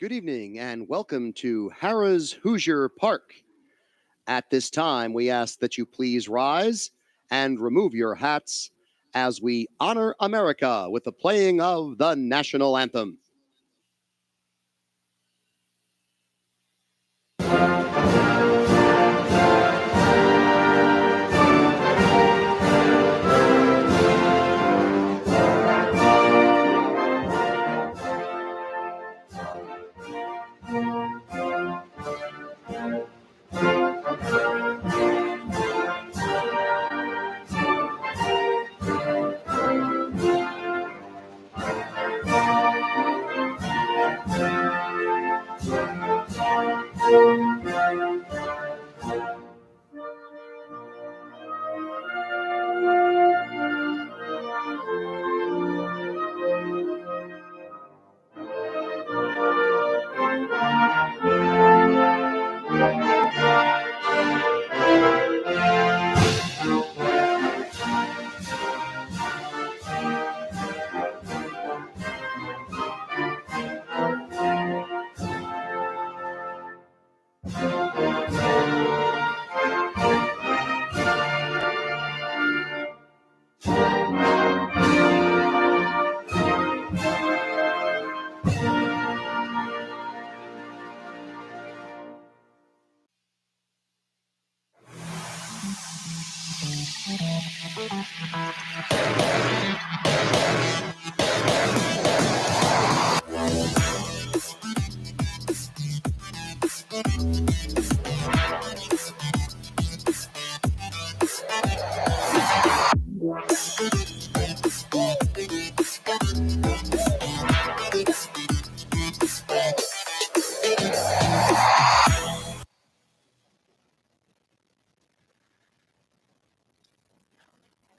Good evening and welcome to Harrah's Hoosier Park. At this time, we ask that you please rise and remove your hats as we honor America with the playing of the national anthem.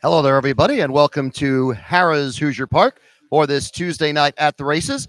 Hello there, everybody, and welcome to Harrah's Hoosier Park for this Tuesday night at the races.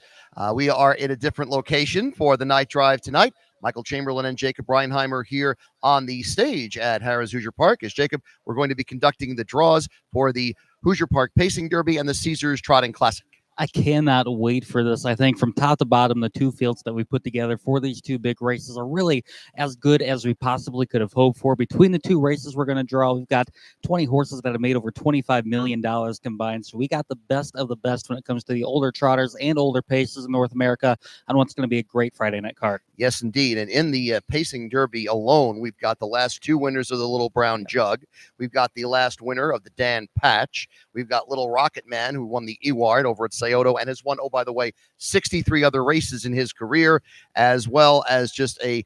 We are in a different location for the night drive tonight. Michael Chamberlain and Jacob Reinheimer here on the stage at Harrah's Hoosier Park. As Jacob, we're going to be conducting the draws for the Hoosier Park Pacing Derby and the Caesars Trotting Classic. I cannot wait for this. I think from top to bottom, the two fields that we put together for these two big races are really as good as we possibly could have hoped for. Between the two races we're going to draw, we've got 20 horses that have made over $25 million combined. So we got the best of the best when it comes to the older trotters and older paces in North America on what's going to be a great Friday night card. Yes, indeed. And in the Pacing Derby alone, we've got the last two winners of the Little Brown Jug. We've got the last winner of the Dan Patch. We've got Little Rocket Man, who won the Eward over at Scioto and has won, oh, by the way, 63 other races in his career, as well as just a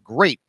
great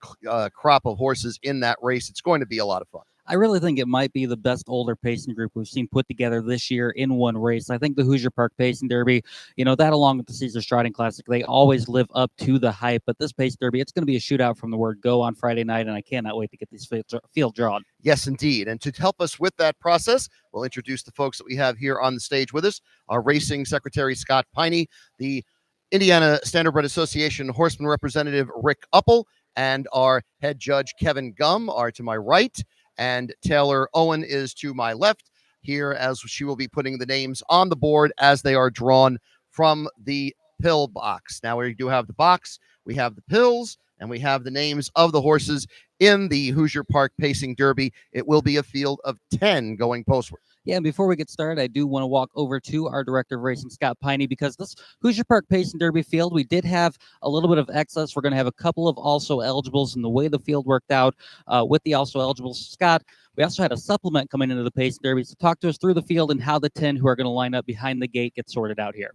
crop of horses in that race. It's going to be a lot of fun. I really think it might be the best older pacing group we've seen put together this year in one race. I think the Hoosier Park Pacing Derby, that along with the Caesars Trotting Classic, they always live up to the hype. But this Pace Derby, it's going to be a shootout from the word go on Friday night, and I cannot wait to get these field drawn. Yes, indeed. And to help us with that process, we'll introduce the folks that we have here on the stage with us. Our racing secretary, Scott Piney, the Indiana Standardbred Association horseman representative, Rick Uppel, and our head judge, Kevin Gum, are to my right. And Taylor Owen is to my left here, as she will be putting the names on the board as they are drawn from the pill box. Now we do have the box, we have the pills, and we have the names of the horses in the Hoosier Park Pacing Derby. It will be a field of 10 going postward. Yeah, and before we get started, I do want to walk over to our director of racing, Scott Piney, because this Hoosier Park Pacing Derby field, we did have a little bit of excess. We're going to have a couple of also eligibles, and the way the field worked out with the also eligibles, Scott, we also had a supplement coming into the Pacing Derby. So talk to us through the field and how the 10 who are going to line up behind the gate get sorted out here.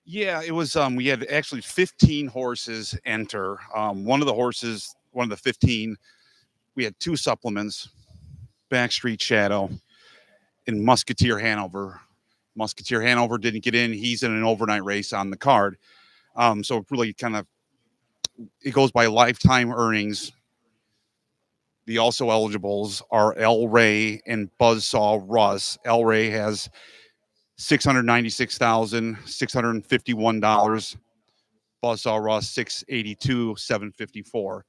Yeah, it was, we had actually 15 horses enter. One of the 15, we had two supplements, Backstreet Shadow and Musketeer Hanover. Musketeer Hanover didn't get in. He's in an overnight race on the card. So it really it goes by lifetime earnings. The also eligibles are El Rey and Buzzsaw Russ. El Rey has $696,651. Buzzsaw Russ $682,754.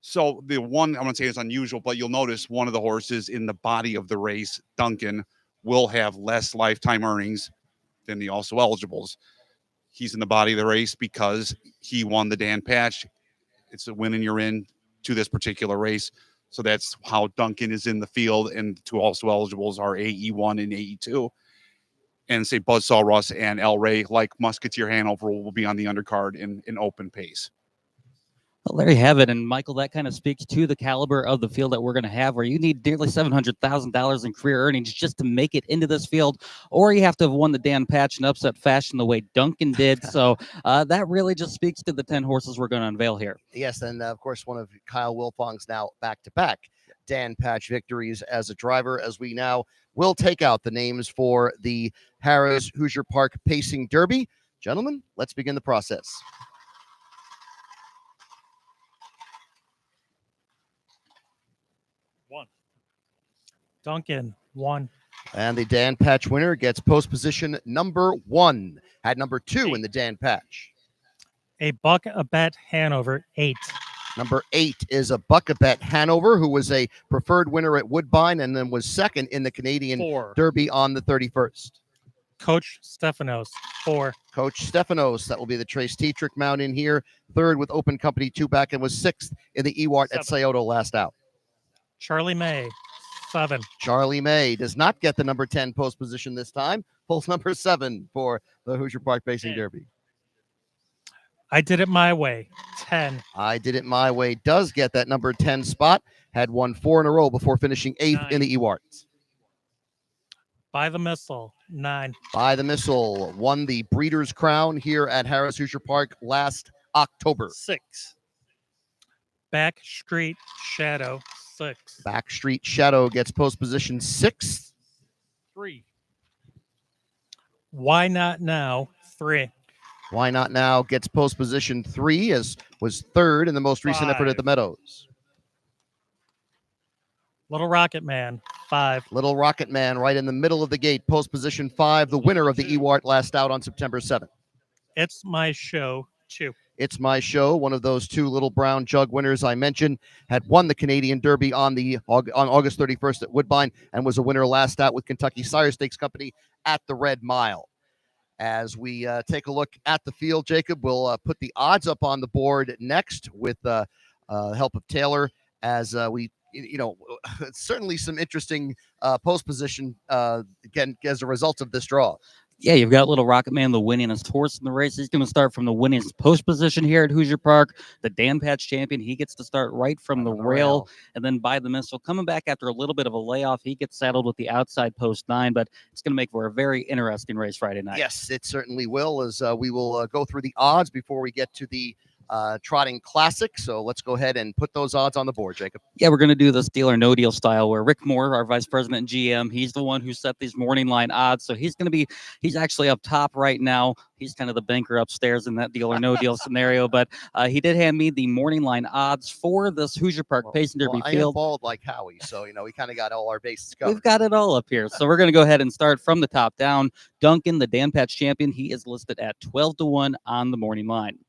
So the one I'm going to say is unusual, but you'll notice one of the horses in the body of the race, Duncan, will have less lifetime earnings than the also eligibles. He's in the body of the race because he won the Dan Patch. It's a win and you're in to this particular race. So that's how Duncan is in the field, and two also eligibles are AE1 and AE2. And say Buzzsaw Russ and El Rey, like Musketeer Hanover, will be on the undercard in open pace. Well, there you have it. And Michael, that kind of speaks to the caliber of the field that we're going to have, where you need nearly $700,000 in career earnings just to make it into this field, or you have to have won the Dan Patch in upset fashion the way Duncan did. So that really just speaks to the 10 horses we're going to unveil here. Yes, and of course, one of Kyle Wilfong's now back-to-back Dan Patch victories as a driver, as we now will take out the names for the Harrah's Hoosier Park Pacing Derby. Gentlemen, let's begin the process. Duncan, 1. And the Dan Patch winner gets post position number 1. Had number 2 in the Dan Patch. A Buck a Bet Hanover, 8. Number 8 is a Buck-a-Bet Hanover, who was a preferred winner at Woodbine and then was second in the Canadian 4. Derby on the 31st. Coach Stephanos, 4. Coach Stephanos, that will be the Trace Tetrick mount in here. Third with Open Company 2 back, and was 6th in the Ewart at 7. Scioto last out. Charlie May, 7. Charlie May does not get the number 10 post position this time. Pulls number 7 for the Hoosier Park Pacing Derby. I Did It My Way, 10. I Did It My Way does get that number 10 spot. Had won 4 in a row before finishing 8th in the Ewarts. By the Missile, 9. By the Missile won the Breeders' Crown here at Harrah's Hoosier Park last October. 6. Back Street Shadow, 6. Backstreet Shadow gets post position 6th. 3. Why Not Now, 3. Why Not Now gets post position 3, as was 3rd in the most recent effort at the 5. Meadows. Little Rocket Man, 5. Little Rocket Man right in the middle of the gate, post position 5, the winner of the Ewart last out on September 7th. It's My Show, 2. It's My Show, one of those 2 Little Brown Jug winners I mentioned, had won the Canadian Derby on August 31st at Woodbine and was a winner last out with Kentucky Sire Stakes Company at the Red Mile. As we take a look at the field, Jacob, we'll put the odds up on the board next with the help of Taylor, as certainly some interesting post position again as a result of this draw. Yeah, you've got Little Rocket Man, the winningest horse in the race. He's going to start from the winningest post position here at Hoosier Park. The Dan Patch champion, he gets to start right from the rail. And then By the Missile, coming back after a little bit of a layoff, he gets saddled with the outside post 9, but it's going to make for a very interesting race Friday night. Yes, it certainly will, as we will go through the odds before we get to the Trotting Classic. So let's go ahead and put those odds on the board, Jacob. Yeah, we're going to do this deal or no deal style, where Rick Moore, our vice president and GM, he's the one who set these morning line odds. So he's actually up top right now. He's kind of the banker upstairs in that deal or no deal scenario. But he did hand me the morning line odds for this Hoosier Park Pacing Derby I field. am bald like Howie, so we kind of got all our bases covered. We've got it all up here. So we're going to go ahead and start from the top down. Duncan, the Dan Patch champion, he is listed at 12-1 on the morning line.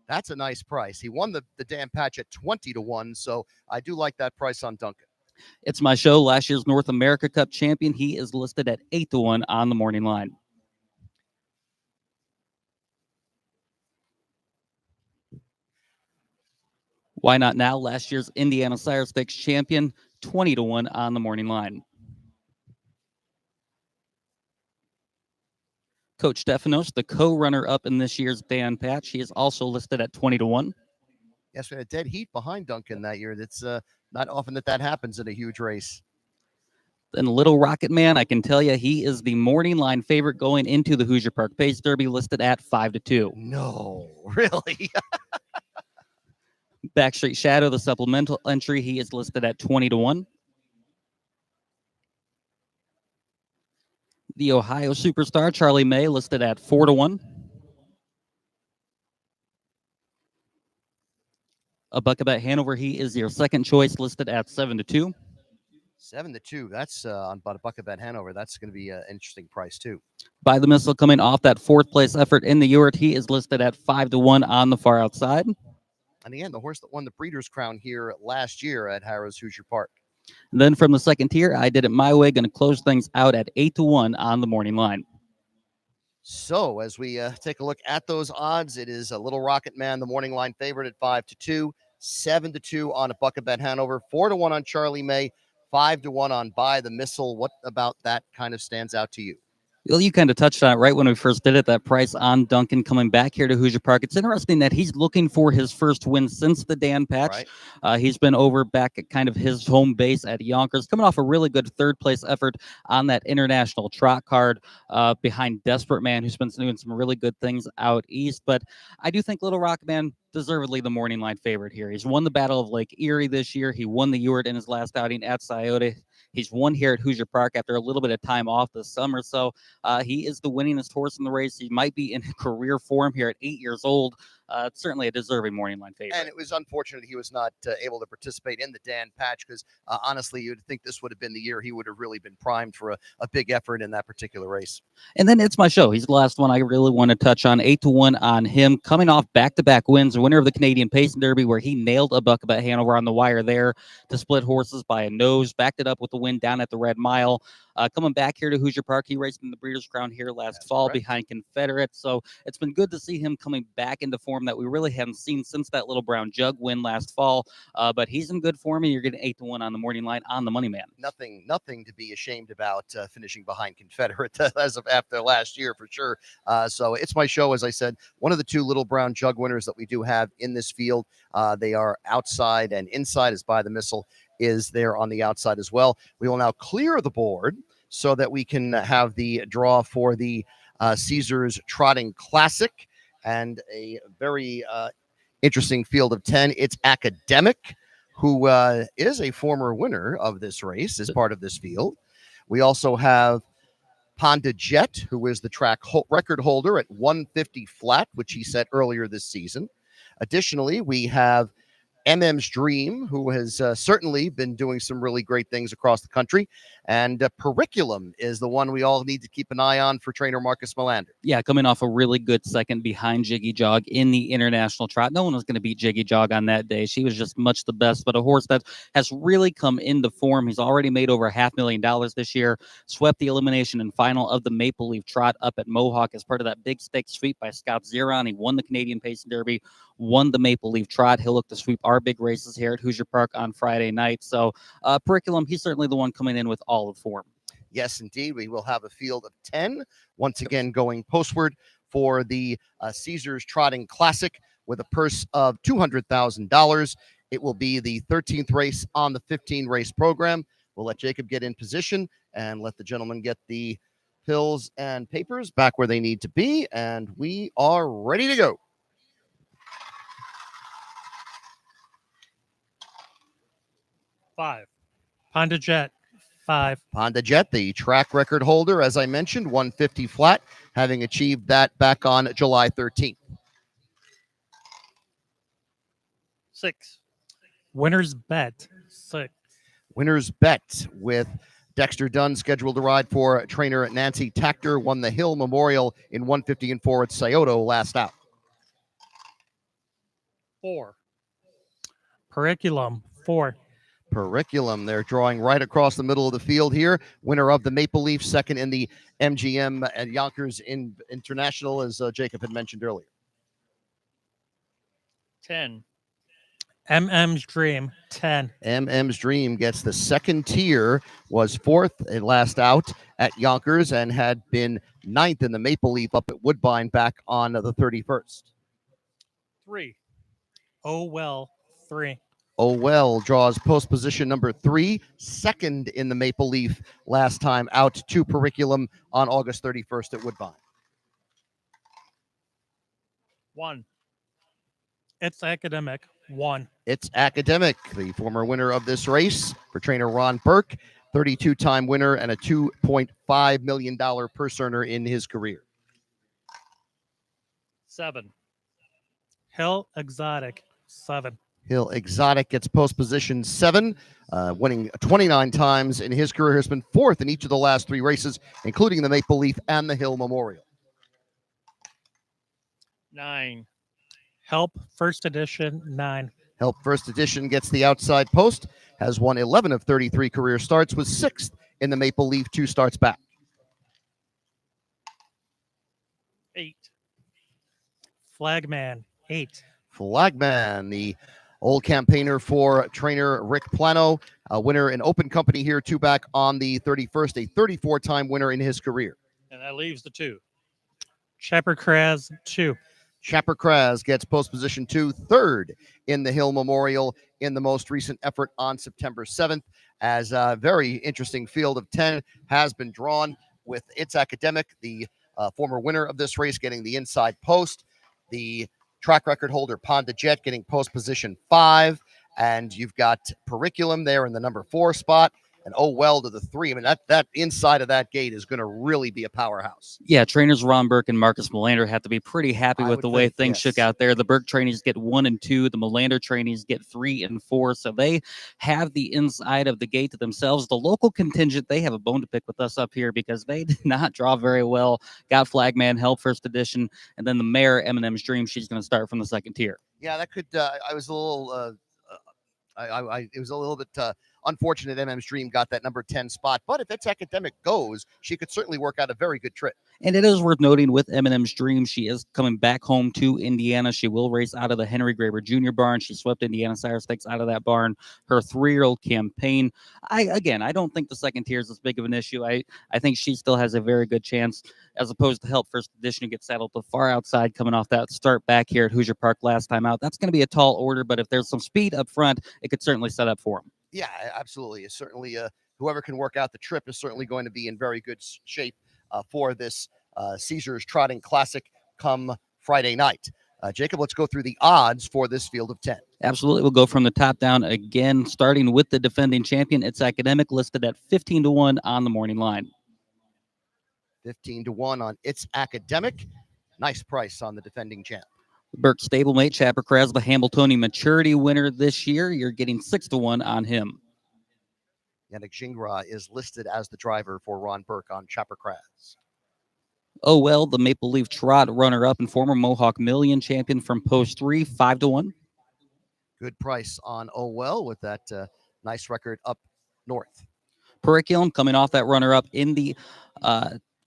That's a nice price. He won the Dan Patch at 20-1, so I do like that price on Duncan. It's My Show, last year's North America Cup champion. He is listed at 8-1 on the morning line. Why Not Now, last year's Indiana Sire Stakes champion, 20-1 on the morning line. Coach Stephanos, the co-runner-up in this year's Dan Patch, he is also listed at 20-1. Yes, we had a dead heat behind Duncan that year. That's not often that happens in a huge race. Then Little Rocket Man, I can tell you, he is the morning line favorite going into the Hoosier Park Pace Derby, listed at 5-2. No, really? Backstreet Shadow, the supplemental entry, he is listed at 20-1. The Ohio Superstar, Charlie May, listed at 4-1. A Buck-a-Bet Hanover, he is your second choice, listed at 7-2. 7-2. That's on about a Buck-a-Bet Hanover. That's going to be an interesting price too. By the Missile, coming off that 4th place effort in the Ewart, he is listed at 5-1 on the far outside. And again, the horse that won the Breeders' Crown here last year at Harrah's Hoosier Park. And then from the second tier, I Did It My Way, going to close things out at 8-1 on the morning line. So as we take a look at those odds, it is a Little Rocket Man, the morning line favorite at 5-2, 7-2 on a Bucket Bet Hanover, 4-1 on Charlie May, 5-1 on Buy the Missile. What about that kind of stands out to you? Well, you kind of touched on it right when we first did it, that price on Duncan coming back here to Hoosier Park. It's interesting that he's looking for his first win since the Dan Patch. Right. He's been over back at kind of his home base at Yonkers, coming off a really good third place effort on that international trot card behind Desperate Man, who's been doing some really good things out east. But I do think Little Rock Man deservedly the morning line favorite here. He's won the Battle of Lake Erie this year. He won the Ewart in his last outing at Scioto. He's won here at Hoosier Park after a little bit of time off this summer. So he is the winningest horse in the race. He might be in career form here at 8 years old. It's certainly a deserving morning line favorite. And it was unfortunate he was not able to participate in the Dan Patch because honestly, you'd think this would have been the year he would have really been primed for a big effort in that particular race. And then It's My Show. He's the last one I really want to touch on. 8-1 on him, coming off back-to-back wins, winner of the Canadian Pacing Derby, where he nailed a Bucket Bet Hanover on the wire there to split horses by a nose, backed it up with the win down at the Red Mile. Coming back here to Hoosier Park, he raced in the Breeders' Crown here last fall behind Confederate. So it's been good to see him coming back into form that we really haven't seen since that Little Brown Jug win last fall. But he's in good form, and you're getting 8-1 on the morning line on the money man. Nothing to be ashamed about finishing behind Confederate as of after last year for sure. So It's My Show, as I said, one of the two Little Brown Jug winners that we do have in this field. They are outside and inside, as By the Missile is there on the outside as well. We will now clear the board so that we can have the draw for the Caesars Trotting Classic and a very interesting field of 10. It's Academic, who is a former winner of this race, is part of this field. We also have Ponda Jet, who is the track record holder at 150 flat, which he set earlier this season. Additionally, we have MM's Dream, who has certainly been doing some really great things across the country. And Periculum is the one we all need to keep an eye on for trainer Marcus Melander. Yeah, coming off a really good second behind Jiggy Jog in the international trot. No one was going to beat Jiggy Jog on that day. She was just much the best, but a horse that has really come into form. He's already made over $500,000 this year, swept the elimination and final of the Maple Leaf Trot up at Mohawk as part of that big stake sweep by Scott Zeron. He won the Canadian Pacing Derby, won the Maple Leaf Trot. He'll look to sweep our big races here at Hoosier Park on Friday night. So Periculum, he's certainly the one coming in with all of form. Yes, indeed. We will have a field of 10, once again going postward for the Caesars Trotting Classic with a purse of $200,000. It will be the 13th race on the 15-race program. We'll let Jacob get in position and let the gentleman get the pills and papers back where they need to be, and we are ready to go. Five. Ponda Jet. 5. Ponda Jet, the track record holder, as I mentioned, 150 flat, having achieved that back on July 13th. 6. Winner's Bet. 6. Winner's Bet with Dexter Dunn scheduled to ride for trainer Nancy Tactor, won the Hill Memorial in 150 and 4 at Scioto last out. 4. Periculum. 4. Periculum, they're drawing right across the middle of the field here. Winner of the Maple Leaf, second in the MGM at Yonkers International, as Jacob had mentioned earlier. 10. MM's Dream. 10. MM's Dream gets the second tier, was fourth and last out at Yonkers, and had been ninth in the Maple Leaf up at Woodbine back on the 31st. 3. Oh Well. 3. Oh Well draws post position number 3, second in the Maple Leaf last time out to Periculum on August 31st at Woodbine. 1. It's Academic. 1. It's Academic, the former winner of this race for trainer Ron Burke, 32-time winner and a $2.5 million purse earner in his career. 7. Hill Exotic. 7. Hill Exotic gets post position 7, winning 29 times in his career. Has been fourth in each of the last 3 races, including the Maple Leaf and the Hill Memorial. 9. Help First Edition. 9. Help First Edition gets the outside post, has won 11 of 33 career starts, was 6th in the Maple Leaf 2 starts back. 8. Flagman, 8. Flagman, the old campaigner for trainer Rick Plano, a winner in open company here, 2 back on the 31st, a 34-time winner in his career. And that leaves the 2. Chapper Kraz, 2. Chapper Kraz gets post position 2, third in the Hill Memorial in the most recent effort on September 7th, as a very interesting field of 10 has been drawn with It's Academic, the former winner of this race, getting the inside post, the track record holder Ponda Jet getting post position 5, and you've got Periculum there in the number 4 spot, and oh well to the 3. I mean, that inside of that gate is going to really be a powerhouse. Yeah, trainers Ron Burke and Marcus Melander have to be pretty happy I with would the way think, things yes. shook out there. The Burke trainees get 1 and 2. The Melander trainees get 3 and 4. So they have the inside of the gate to themselves. The local contingent, they have a bone to pick with us up here because they did not draw very well. Got Flagman help first edition, and then the mare Eminem's Dream. She's going to start from the second tier. Yeah, that could. I was a little. It was a little bit unfortunate. MM's Dream got that number 10 spot, but if It's Academic goes, she could certainly work out a very good trip. And it is worth noting with Eminem's Dream, she is coming back home to Indiana. She will race out of the Henry Graber Jr. barn. She swept Indiana Sire Stakes out of that barn. Her 3-year-old campaign. I don't think the second tier is as big of an issue. I think she still has a very good chance, as opposed to Help First Edition who gets saddled the far outside coming off that start back here at Hoosier Park last time out. That's going to be a tall order, but if there's some speed up front, it could certainly set up for him. Yeah, absolutely. It's certainly whoever can work out the trip is certainly going to be in very good shape for this Caesars Trotting Classic come Friday night. Jacob, let's go through the odds for this field of 10. Absolutely. We'll go from the top down again, starting with the defending champion. It's Academic, listed at 15-1 on the morning line. 15-1 on It's Academic. Nice price on the defending champ. Burke stablemate Chapper Kraz, the Hambletonian Maturity winner this year. You're getting 6-1 on him. Yannick Gingras is listed as the driver for Ron Burke on Chapper Kraz. Oh well, the Maple Leaf Trot runner-up and former Mohawk Million champion from Post 3, 5-1. Good price on Oh Well with that nice record up north. Periculum coming off that runner-up in the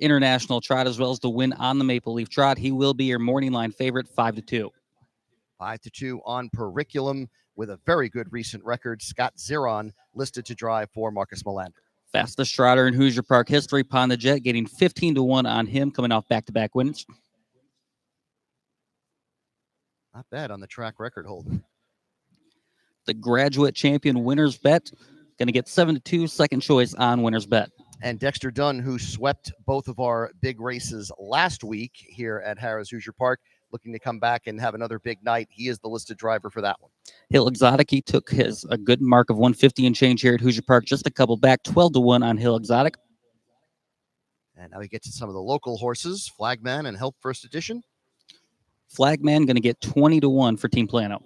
International Trot, as well as the win on the Maple Leaf Trot. He will be your morning line favorite, 5-2. 5-2 on Periculum with a very good recent record. Scott Zeron listed to drive for Marcus Melander. Fastest trotter in Hoosier Park history, Ponda Jet, getting 15-1 on him, coming off back-to-back wins. Not bad on the track record holder. The Graduate Champion Winner's Bet, going to get 7-2, second choice on Winner's Bet. And Dexter Dunn, who swept both of our big races last week here at Harrah's Hoosier Park, looking to come back and have another big night. He is the listed driver for that one. Hill Exotic, he took a good mark of 150 and change here at Hoosier Park, just a couple back, 12-1 on Hill Exotic. And now we get to some of the local horses, Flagman and Help First Edition. Flagman going to get 20-1 for Team Plano.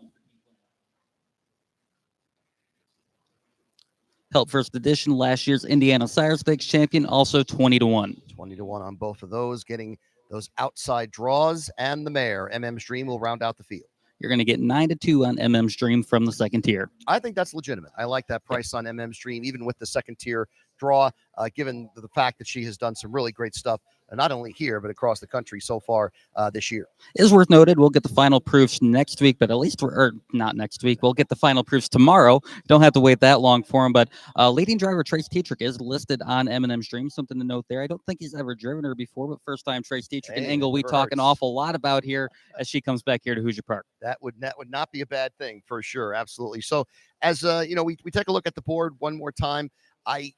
Help First Edition, last year's Indiana Sire Stakes champion, also 20-1. 20-1 on both of those, getting those outside draws, and the mare, MM's Dream, will round out the field. You're going to get 9-2 on MM's Dream from the second tier. I think that's legitimate. I like that price on MM's Dream, even with the second tier draw, given the fact that she has done some really great stuff, not only here, but across the country so far this year. It is worth noted, we'll get the final proofs next week, but at least not next week. We'll get the final proofs tomorrow. Don't have to wait that long for them, but leading driver Trace Tetrick is listed on Eminem's Dream. Something to note there. I don't think he's ever driven her before, but first time Trace Tetrick and Engel we talk an awful lot about here as she comes back here to Hoosier Park. That would not be a bad thing for sure. Absolutely. So as we take a look at the board one more time, I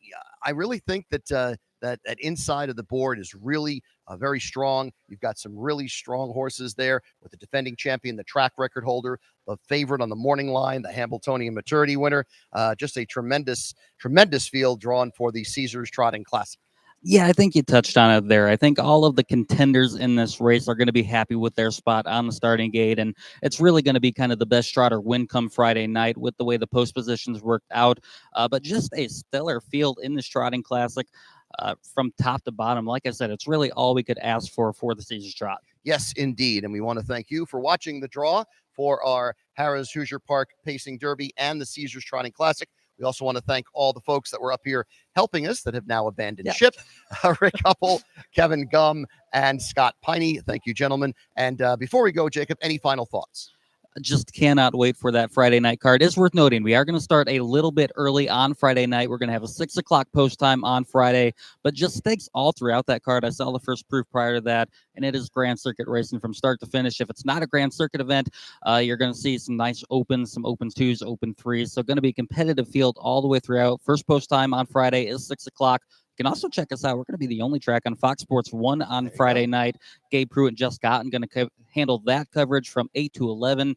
really think that that inside of the board is really very strong. You've got some really strong horses there with the defending champion, the track record holder, the favorite on the morning line, the Hambletonian Maturity winner. Just a tremendous field drawn for the Caesars Trotting Classic. Yeah, I think you touched on it there. I think all of the contenders in this race are going to be happy with their spot on the starting gate, and it's really going to be kind of the best trotter win come Friday night with the way the post positions worked out. But just a stellar field in this Trotting Classic from top to bottom. Like I said, it's really all we could ask for the Caesars Trot. Yes, indeed. And we want to thank you for watching the draw for our Harrah's Hoosier Park Pacing Derby and the Caesars Trotting Classic. We also want to thank all the folks that were up here helping us that have now abandoned Yeah. ship. Rick Huppel, Kevin Gum, and Scott Piney. Thank you, gentlemen. And before we go, Jacob, any final thoughts? Just cannot wait for that Friday night card. It's worth noting we are going to start a little bit early on Friday night. We're going to have a 6 o'clock post time on Friday, but just stakes all throughout that card. I saw the first proof prior to that, and it is Grand Circuit racing from start to finish. If it's not a Grand Circuit event, you're going to see some nice opens, some open twos, open threes. So going to be a competitive field all the way throughout. First post time on Friday is 6 o'clock. You can also check us out. We're going to be the only track on Fox Sports 1 on Friday night. Gabe Pruitt and Jess Scott going to handle that coverage from 8 to 11.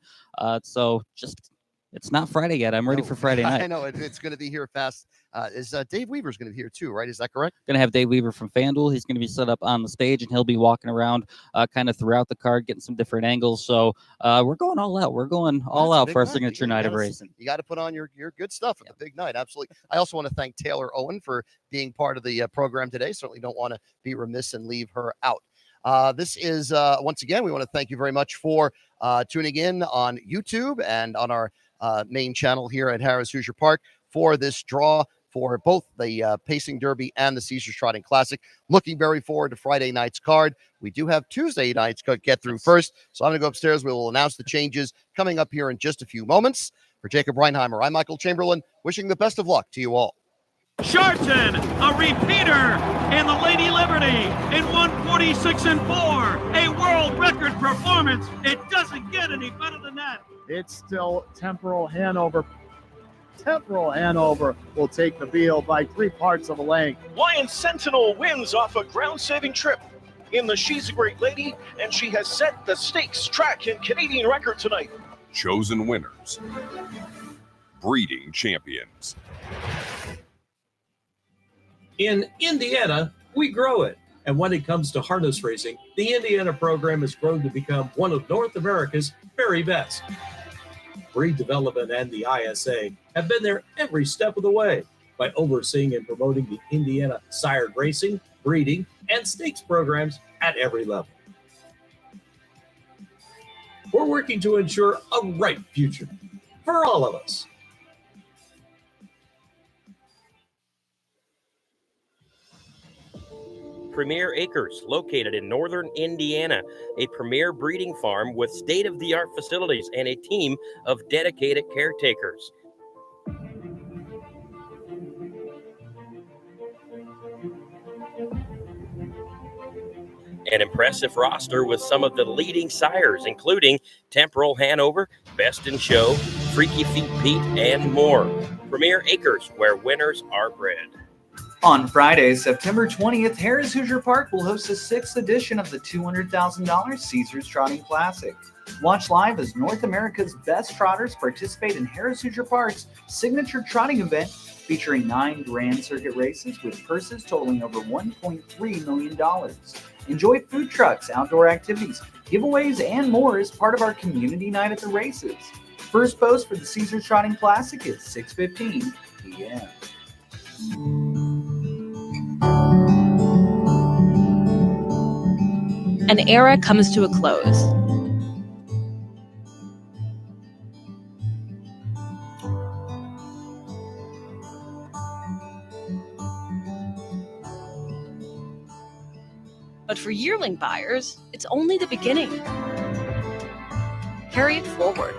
So just, it's not Friday yet. I'm ready for Friday night. I know it's going to be here fast. Is Dave Weaver's going to be here too, right? Is that correct? Going to have Dave Weaver from FanDuel. He's going to be set up on the stage, and he'll be walking around kind of throughout the card, getting some different angles. So we're going all out. We're going all out for our signature night of racing. You got to put on your good stuff at the big night. Absolutely. I also want to thank Taylor Owen for being part of the program today. Certainly don't want to be remiss and leave her out. This is, once again, we want to thank you very much for tuning in on YouTube and on our main channel here at Harris Hoosier Park for this draw for both the Pacing Derby and the Caesars Trotting Classic. Looking very forward to Friday night's card. We do have Tuesday night's to get through first, so I'm going to go upstairs. We will announce the changes coming up here in just a few moments. For Jacob Reinheimer, I'm Michael Chamberlain, wishing the best of luck to you all. Sharton, a repeater in the Lady Liberty in 146 and 4, a world record performance. It doesn't get any better than that. It's still Temporal Hanover. Temporal Hanover will take the field by 3 parts of a length. Lion Sentinel wins off a ground-saving trip in the She's a Great Lady, and she has set the stakes, track, and Canadian record tonight. Chosen winners. Breeding champions. In Indiana, we grow it. And when it comes to harness racing, the Indiana program has grown to become one of North America's very best. Breed development and the ISA have been there every step of the way by overseeing and promoting the Indiana sired racing, breeding, and stakes programs at every level. We're working to ensure a bright future for all of us. Premier Acres, located in northern Indiana, a premier breeding farm with state-of-the-art facilities and a team of dedicated caretakers. An impressive roster with some of the leading sires, including Temporal Hanover, Best in Show, Freaky Feet Pete, and more. Premier Acres, where winners are bred. On Friday, September 20th, Harris Hoosier Park will host the 6th edition of the $200,000 Caesars Trotting Classic. Watch live as North America's best trotters participate in Harris Hoosier Park's signature trotting event featuring 9 Grand Circuit races with purses totaling over $1.3 million. Enjoy food trucks, outdoor activities, giveaways, and more as part of our community night at the races. First post for the Caesars Trotting Classic is 6:15 p.m. An era comes to a close. But for yearling buyers, it's only the beginning. Carry it forward.